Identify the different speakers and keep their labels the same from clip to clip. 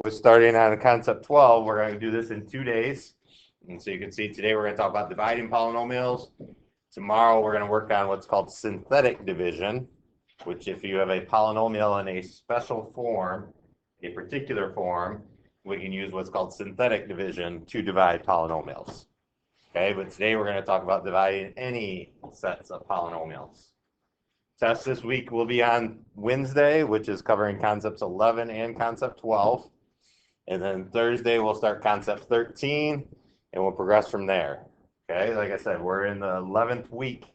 Speaker 1: We're starting on concept 12. We're going to do this in 2 days. And so you can see today we're going to talk about dividing polynomials. Tomorrow we're going to work on what's called synthetic division, which if you have a polynomial in a special form, a particular form, we can use what's called synthetic division to divide polynomials. Okay, but today we're going to talk about dividing any sets of polynomials. Test this week will be on Wednesday, which is covering concepts 11 and concept 12. And then Thursday we'll start concept 13 and we'll progress from there. Okay, like I said, we're in the 11th week,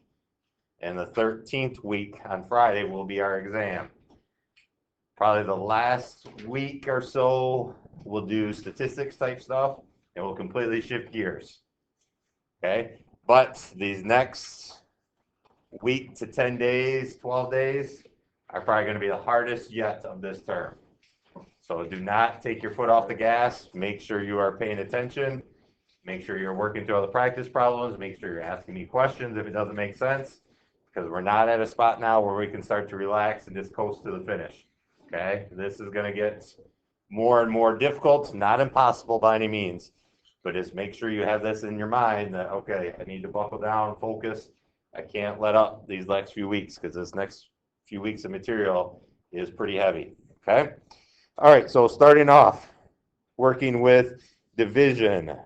Speaker 1: and the 13th week on Friday will be our exam. Probably the last week or so we'll do statistics type stuff and we'll completely shift gears. Okay, but these next week to 10 days, 12 days are probably going to be the hardest yet of this term. So do not take your foot off the gas. Make sure you are paying attention. Make sure you're working through all the practice problems. Make sure you're asking me questions if it doesn't make sense, because we're not at a spot now where we can start to relax and just coast to the finish. Okay, this is going to get more and more difficult, not impossible by any means, but just make sure you have this in your mind that, okay, I need to buckle down, focus. I can't let up these next few weeks because this next few weeks of material is pretty heavy. Okay. All right, so starting off, working with division.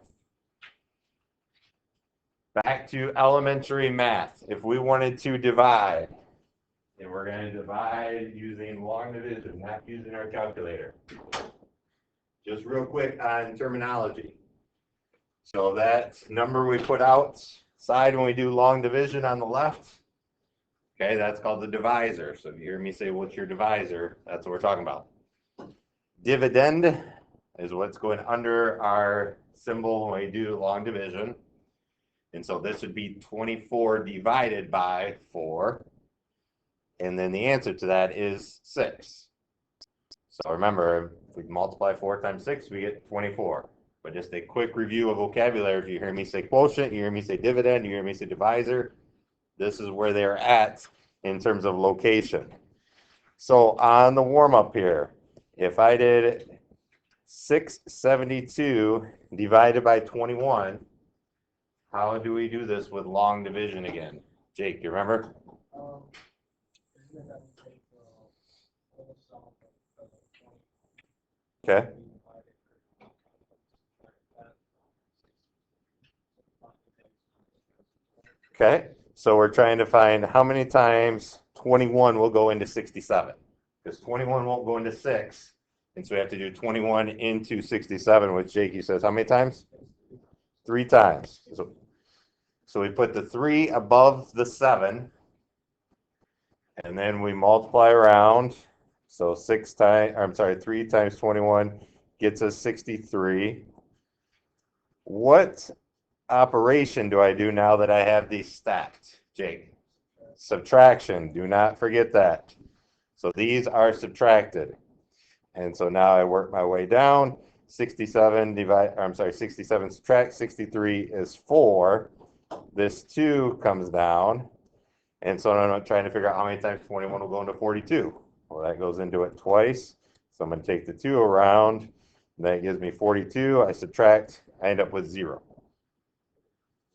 Speaker 1: Back to elementary math. If we wanted to divide, and we're going to divide using long division, not using our calculator. Just real quick on terminology. So that number we put outside when we do long division on the left, okay, that's called the divisor. So if you hear me say, what's your divisor? That's what we're talking about. Dividend is what's going under our symbol when we do long division. And so this would be 24 divided by 4. And then the answer to that is 6. So remember, if we multiply 4 times 6, we get 24. But just a quick review of vocabulary. If you hear me say quotient, you hear me say dividend, you hear me say divisor, this is where they're at in terms of location. So on the warm-up here, if I did 672 divided by 21, how do we do this with long division again? Jake, you remember? Okay. Okay, so we're trying to find how many times 21 will go into 67. Because 21 won't go into 6. And so we have to do 21 into 67, which Jakey says, how many times? 3 times. So we put the 3 above the 7. And then we multiply around. So 3 times 21 gets us 63. What operation do I do now that I have these stacked, Jake? Subtraction. Do not forget that. So these are subtracted. And so now I work my way down. 67 subtract 63 is 4. This 2 comes down. And so I'm trying to figure out how many times 21 will go into 42. Well, that goes into it twice. So I'm going to take the 2 around. That gives me 42. I subtract. I end up with 0.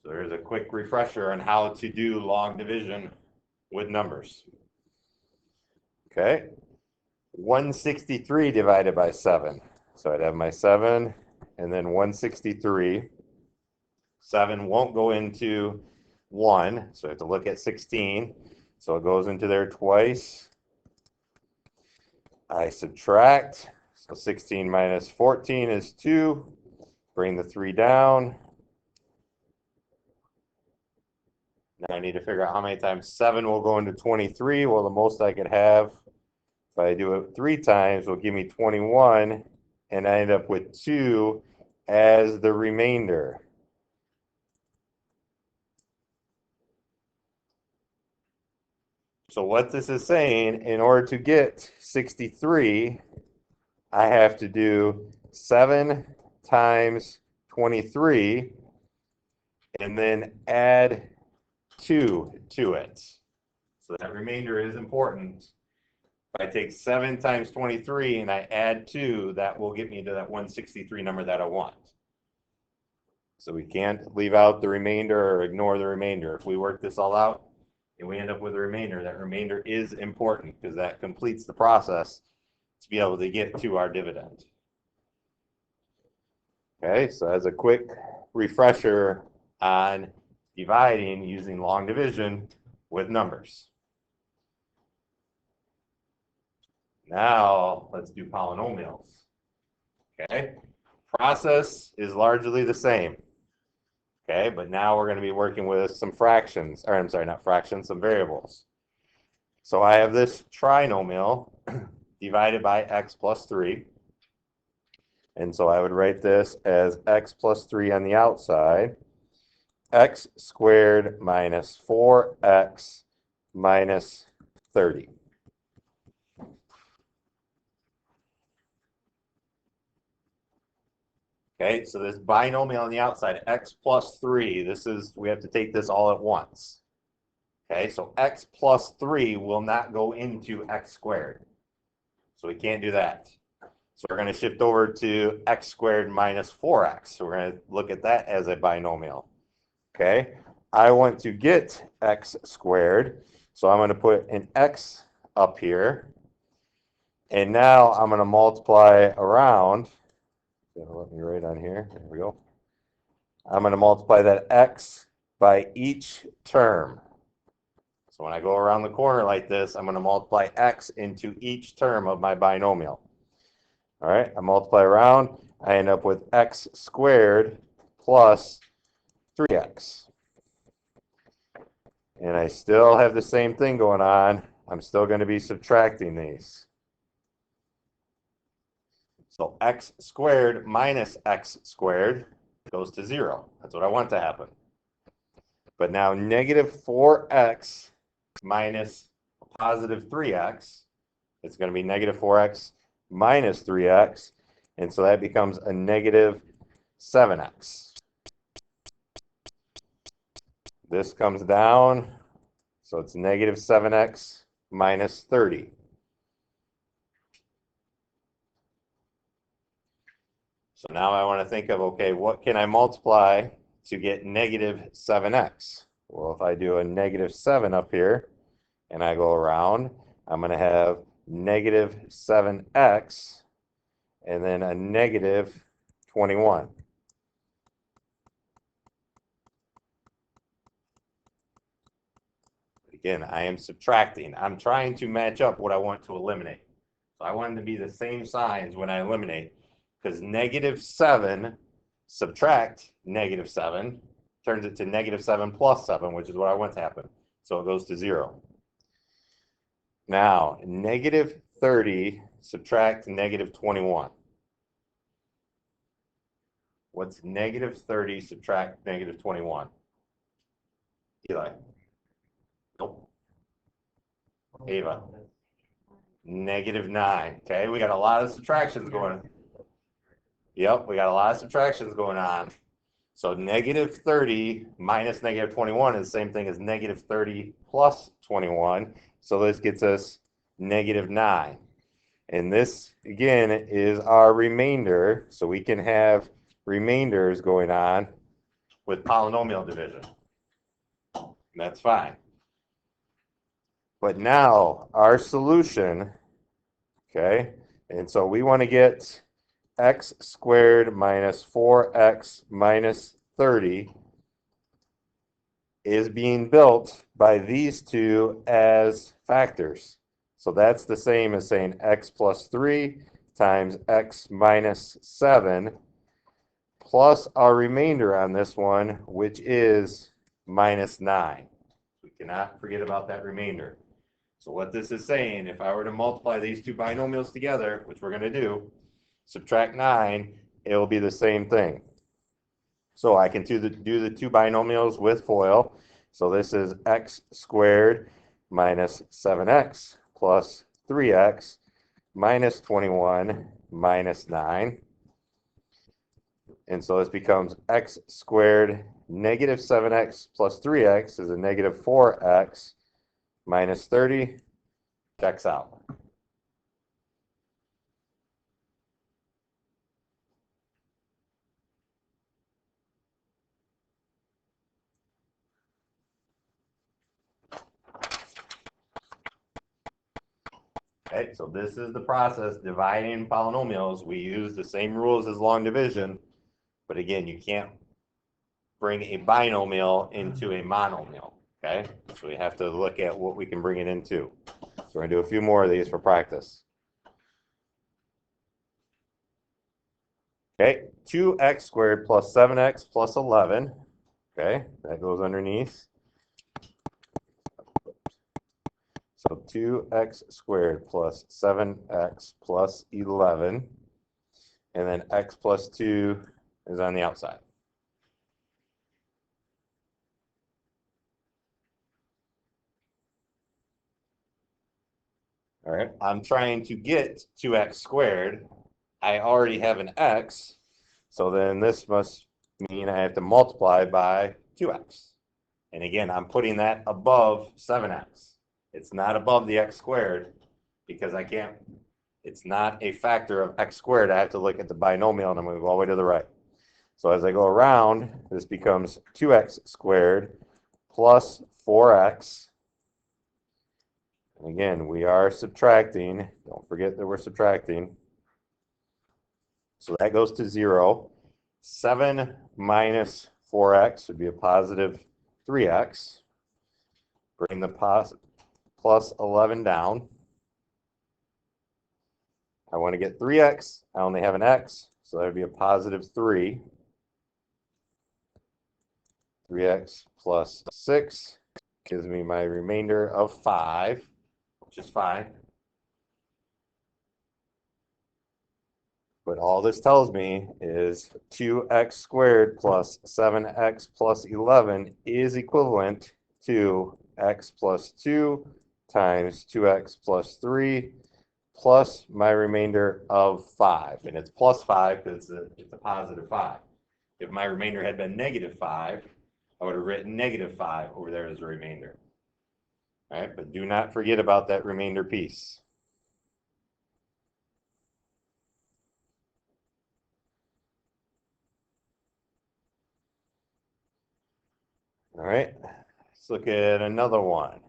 Speaker 1: So there's a quick refresher on how to do long division with numbers. Okay. 163 divided by 7. So I'd have my 7 and then 163. 7 won't go into 1, so I have to look at 16. So it goes into there twice. I subtract. So 16 minus 14 is 2. Bring the 3 down. Now I need to figure out how many times 7 will go into 23. Well, the most I could have, if I do it 3 times, will give me 21. And I end up with 2 as the remainder. So what this is saying, in order to get 63, I have to do 7 times 23 and then add 2 to it. So that remainder is important. If I take 7 times 23 and I add 2, that will get me to that 163 number that I want. So we can't leave out the remainder or ignore the remainder. If we work this all out and we end up with a remainder, that remainder is important because that completes the process to be able to get to our dividend. Okay, so as a quick refresher on dividing using long division with numbers. Now let's do polynomials. Okay, process is largely the same. Okay, but now we're going to be working with some fractions, or I'm sorry, not fractions, some variables. So I have this trinomial divided by x plus 3. And so I would write this as x plus 3 on the outside, x squared minus 4x minus 30. Okay, so this binomial on the outside, x plus 3, we have to take this all at once. Okay, so x plus 3 will not go into x squared. So we can't do that. So we're going to shift over to x squared minus 4x. So we're going to look at that as a binomial. Okay, I want to get x squared. So I'm going to put an x up here. And now I'm going to multiply around. Let me write on here. There we go. I'm going to multiply that x by each term. So when I go around the corner like this, I'm going to multiply x into each term of my binomial. All right, I multiply around, I end up with x squared plus 3x. And I still have the same thing going on. I'm still going to be subtracting these. So x squared minus x squared goes to 0. That's what I want to happen. But now negative 4x minus positive 3x, it's going to be negative 4x minus 3x, and so that becomes a negative 7x. This comes down, so it's negative 7x minus 30. So now I want to think of, okay, what can I multiply to get negative 7x? Well, if I do a negative 7 up here and I go around, I'm going to have negative 7x and then a negative 21. Again, I am subtracting. I'm trying to match up what I want to eliminate. So I want them to be the same signs when I eliminate, because negative 7 subtract negative 7 turns it to negative 7 plus 7, which is what I want to happen. So it goes to 0. Now, negative 30 subtract negative 21. What's negative 30 subtract negative 21? Eli? Nope. Ava? Negative 9. Okay, we got a lot of subtractions going on. Yep, we got a lot of subtractions going on. So negative 30 minus negative 21 is the same thing as negative 30 plus 21. So this gets us negative 9. And this, again, is our remainder. So we can have remainders going on with polynomial division. And that's fine. But now our solution, okay, and so we want to get x squared minus 4x minus 30 is being built by these two as factors. So that's the same as saying x plus 3 times x minus 7 plus our remainder on this one, which is minus 9. We cannot forget about that remainder. So what this is saying, if I were to multiply these two binomials together, which we're going to do, subtract 9, it will be the same thing. So I can do the two binomials with FOIL. So this is x squared minus 7x plus 3x minus 21 minus 9. And so this becomes x squared negative 7x plus 3x is a negative 4x minus 30, checks out. Okay, so this is the process, dividing polynomials. We use the same rules as long division, but again, you can't bring a binomial into a monomial, okay? So we have to look at what we can bring it into. So we're gonna do a few more of these for practice. Okay, 2x squared plus 7x plus 11, okay, that goes underneath. So 2x squared plus 7x plus 11, and then x plus 2 is on the outside. All right, I'm trying to get 2x squared. I already have an x, so then this must mean I have to multiply by 2x. And again, I'm putting that above 7x. It's not above the x squared because I can't, it's not a factor of x squared. I have to look at the binomial, and I'm going to go all the way to the right. So as I go around, this becomes 2x squared plus 4x. And again, we are subtracting. Don't forget that we're subtracting. So that goes to 0. 7 minus 4x would be a positive 3x. Bring the plus 11 down. I want to get 3x. I only have an x, so that would be a positive 3. 3x plus 6 gives me my remainder of 5, which is fine. But all this tells me is 2x squared plus 7x plus 11 is equivalent to x plus 2 times 2x plus 3 plus my remainder of 5. And it's plus 5 because it's a positive 5. If my remainder had been negative 5, I would have written negative 5 over there as a remainder. All right, but do not forget about that remainder piece. All right, let's look at another one.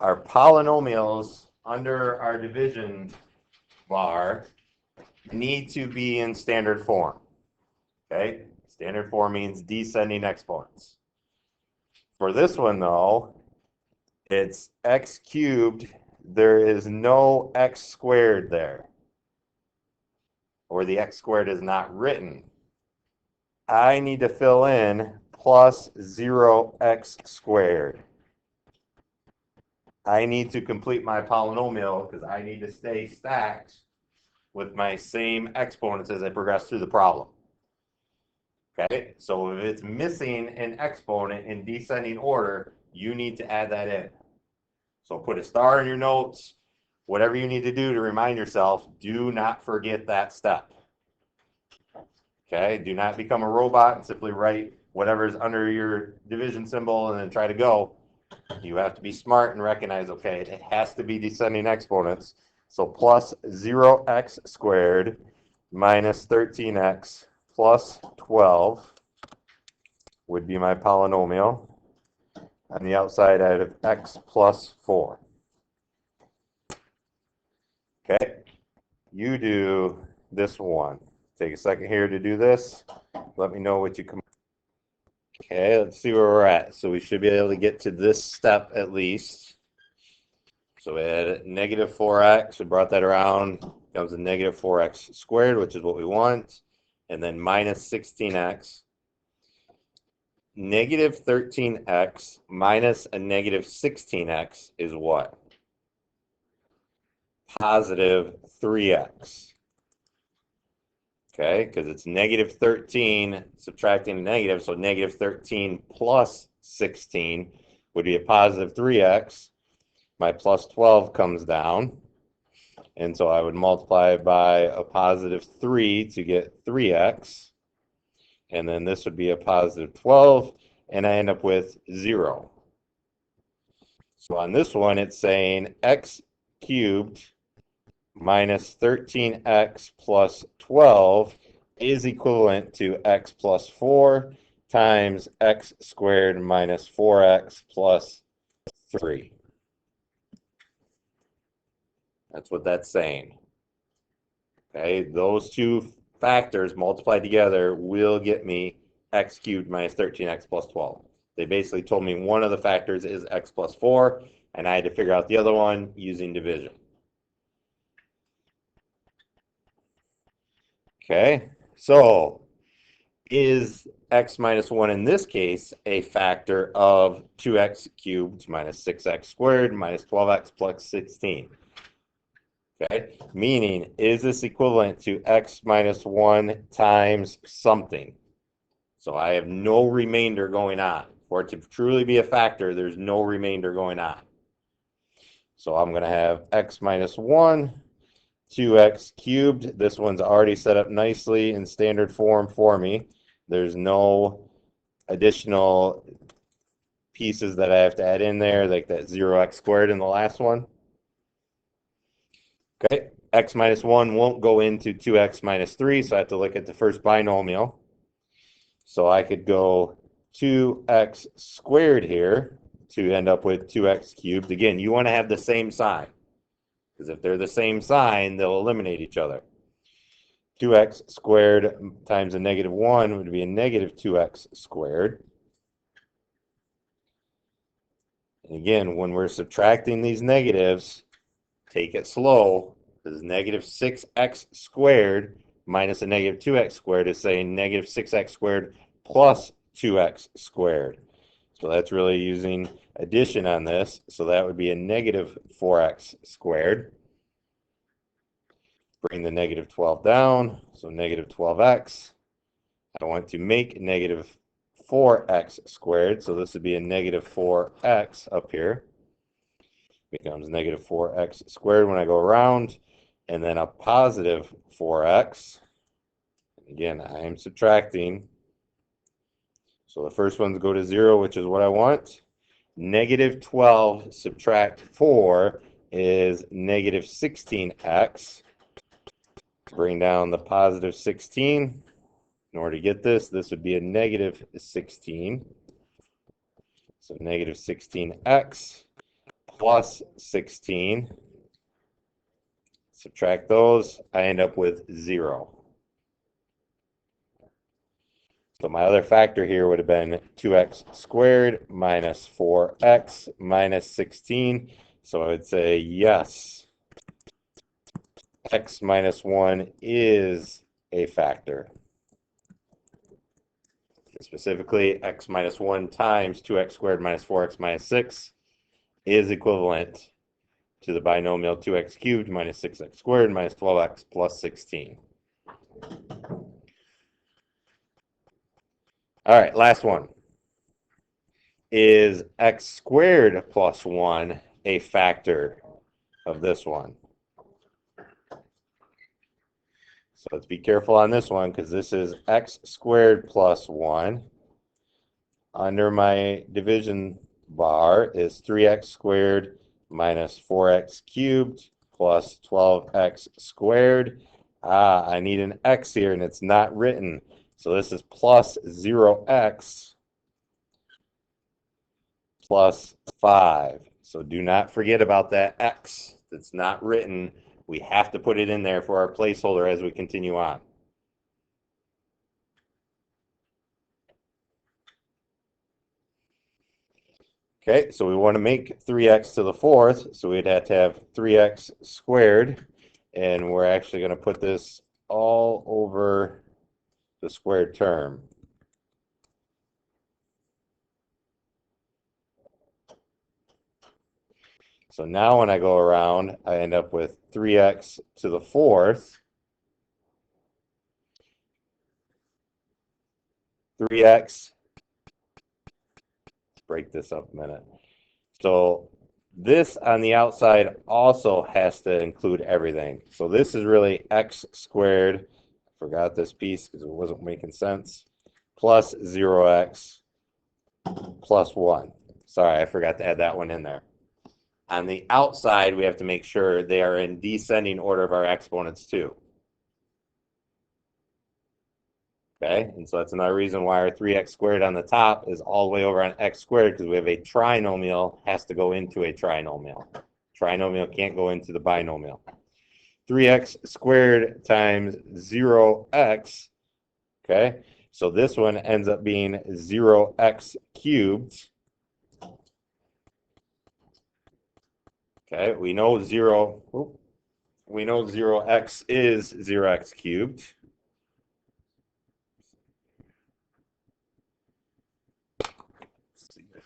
Speaker 1: Our polynomials under our division bar need to be in standard form. Okay, standard form means descending exponents. For this one though, it's x cubed. There is no x squared there, or the x squared is not written. I need to fill in plus 0x squared. I need to complete my polynomial because I need to stay stacked with my same exponents as I progress through the problem. Okay, so if it's missing an exponent in descending order, you need to add that in. So put a star in your notes, whatever you need to do to remind yourself, do not forget that step. Okay, do not become a robot and simply write whatever's under your division symbol and then try to go. You have to be smart and recognize, okay, it has to be descending exponents. So plus 0x squared minus 13x plus 12 would be my polynomial. On the outside, I have x plus 4. Okay, you do this one. Take a second here to do this. Let me know what you come. Okay, let's see where we're at. So we should be able to get to this step at least. So we had negative 4x. We brought that around. Comes a negative 4x squared, which is what we want. And then minus 16x. Negative 13x minus a negative 16x is what? Positive 3x. Okay, because it's negative 13 subtracting a negative, so negative 13 plus 16 would be a positive 3x. My plus 12 comes down, and so I would multiply by a positive 3 to get 3x, and then this would be a positive 12, and I end up with 0. So on this one, it's saying x cubed minus 13x plus 12 is equivalent to x plus 4 times x squared minus 4x plus 3. That's what that's saying. Okay, those two factors multiplied together will get me x cubed minus 13x plus 12. They basically told me one of the factors is x plus 4, and I had to figure out the other one using division. Okay, so is x minus 1 in this case a factor of 2x cubed minus 6x squared minus 12x plus 16? Okay, meaning, is this equivalent to x minus 1 times something? So I have no remainder going on. For it to truly be a factor, there's no remainder going on. So I'm going to have x minus 1, 2x cubed. This one's already set up nicely in standard form for me. There's no additional pieces that I have to add in there, like that 0x squared in the last one. Okay, x minus 1 won't go into 2x minus 3, so I have to look at the first binomial. So I could go 2x squared here to end up with 2x cubed. Again, you want to have the same sign, because if they're the same sign, they'll eliminate each other. 2x squared times a negative 1 would be a negative 2x squared. And again, when we're subtracting these negatives, take it slow, because negative 6x squared minus a negative 2x squared is saying negative 6x squared plus 2x squared. So that's really using addition on this. So that would be a negative 4x squared. Bring the negative 12 down, so negative 12x. I want to make negative 4x squared, so this would be a negative 4x up here. Becomes negative 4x squared when I go around, and then a positive 4x. Again, I am subtracting. So the first ones go to 0, which is what I want. Negative 12 subtract 4 is negative 16x. Bring down the positive 16. In order to get this, this would be a negative 16. So negative 16x plus 16. Subtract those, I end up with 0. So my other factor here would have been 2x squared minus 4x minus 16. So I would say yes, x minus 1 is a factor. Specifically, x minus 1 times 2x squared minus 4x minus 6 is equivalent to the binomial 2x cubed minus 6x squared minus 12x plus 16. All right, last one. Is x squared plus 1 a factor of this one? So let's be careful on this one, because this is x squared plus 1. Under my division bar is 3x squared minus 4x cubed plus 12x squared. I need an x here, and it's not written. So this is plus 0x plus 5. So do not forget about that x that's not written. We have to put it in there for our placeholder as we continue on. Okay, so we want to make 3x to the 4th, so we'd have to have 3x squared, and we're actually going to put this all over the squared term. So now when I go around, I end up with 3x to the 4th. 3x, let's break this up a minute. So this on the outside also has to include everything. So this is really x squared. I forgot this piece because it wasn't making sense. Plus 0x plus 1. Sorry, I forgot to add that one in there. On the outside, we have to make sure they are in descending order of our exponents too. Okay, and so that's another reason why our 3x squared on the top is all the way over on x squared, because we have a trinomial, has to go into a trinomial. Trinomial can't go into the binomial. 3x squared times 0x. Okay, so this one ends up being 0x cubed. Okay, we know 0x is 0x cubed. Let's see if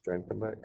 Speaker 1: trying to come back.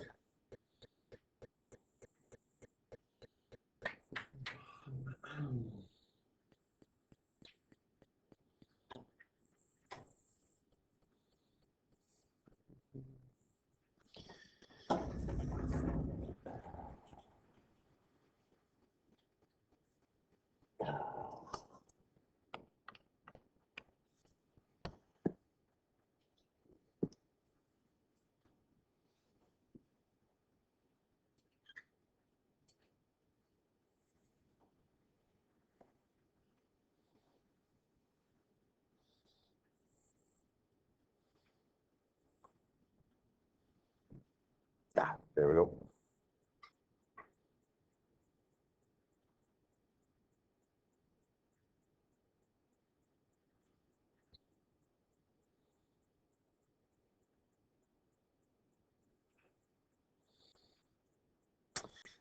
Speaker 1: There we go.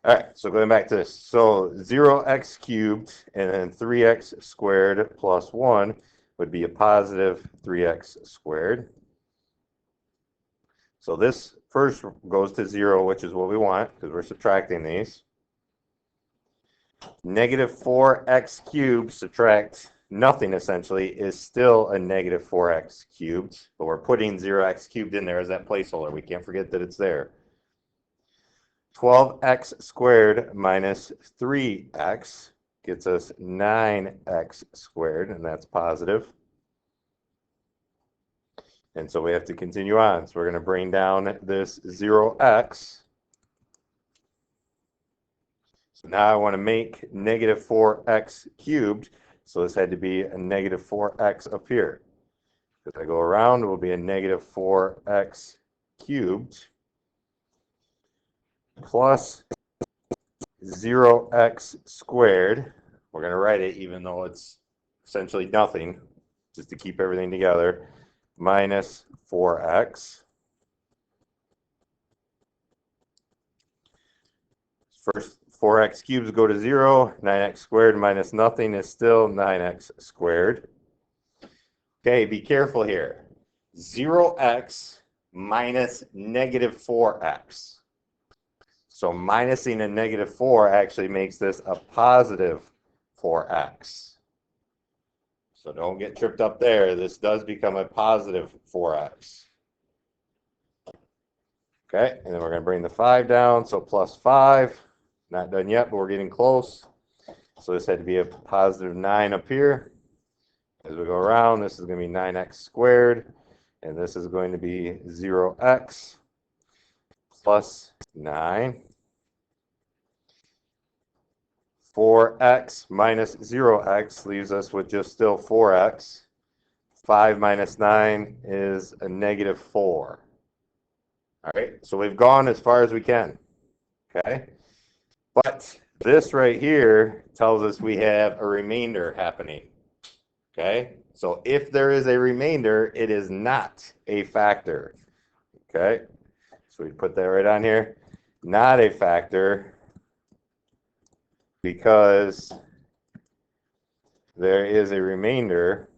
Speaker 1: All right, so going back to this. So 0x cubed and then 3x squared plus 1 would be a positive 3x squared. So this first goes to 0, which is what we want because we're subtracting these. Negative 4x cubed subtract nothing essentially is still a negative 4x cubed, but we're putting 0x cubed in there as that placeholder. We can't forget that it's there. 12x squared minus 3x gets us 9x squared, and that's positive. And so we have to continue on. So we're going to bring down this 0x. So now I want to make negative 4x cubed. So this had to be a negative 4x up here. If I go around, it will be a negative 4x cubed plus 0x squared. We're going to write it even though it's essentially nothing, just to keep everything together, minus 4x. First 4x cubes go to 0. 9x squared minus nothing is still 9x squared. Okay, be careful here. 0x minus negative 4x. So minusing a negative 4 actually makes this a positive 4x. So don't get tripped up there. This does become a positive 4x. Okay, and then we're going to bring the 5 down. So plus 5. Not done yet, but we're getting close. So this had to be a positive 9 up here. As we go around, this is going to be 9x squared. And this is going to be 0x plus 9. 4x minus 0x leaves us with just still 4x. 5 minus 9 is a negative 4. All right, so we've gone as far as we can. Okay, but this right here tells us we have a remainder happening. Okay, so if there is a remainder, it is not a factor. Okay, so we put that right on here. Not a factor because there is a remainder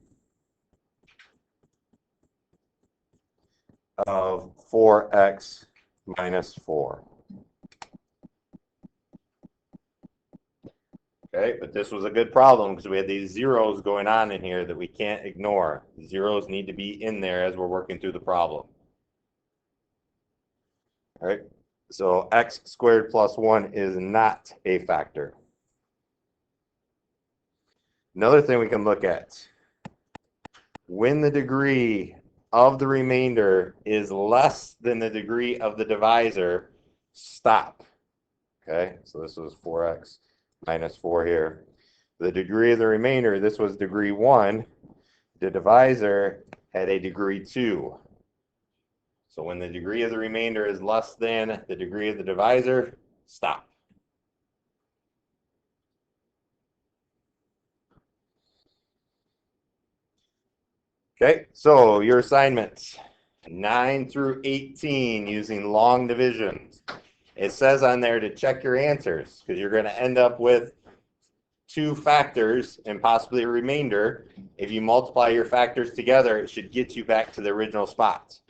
Speaker 1: of 4x minus 4. Okay, but this was a good problem because we had these zeros going on in here that we can't ignore. Zeros need to be in there as we're working through the problem. All right, so x squared plus 1 is not a factor. Another thing we can look at, when the degree of the remainder is less than the degree of the divisor, stop. Okay, so this was 4x minus 4 here. The degree of the remainder, this was degree 1. The divisor had a degree 2. So when the degree of the remainder is less than the degree of the divisor, stop. Okay, so your assignments, 9 through 18 using long divisions. It says on there to check your answers because you're going to end up with 2 factors and possibly a remainder. If you multiply your factors together, it should get you back to the original spots.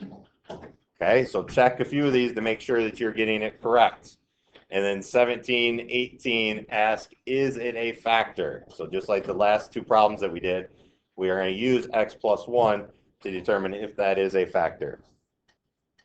Speaker 1: Okay, so check a few of these to make sure that you're getting it correct. And then 17, 18, ask, is it a factor? So just like the last 2 problems that we did, we are going to use x plus 1 to determine if that is a factor.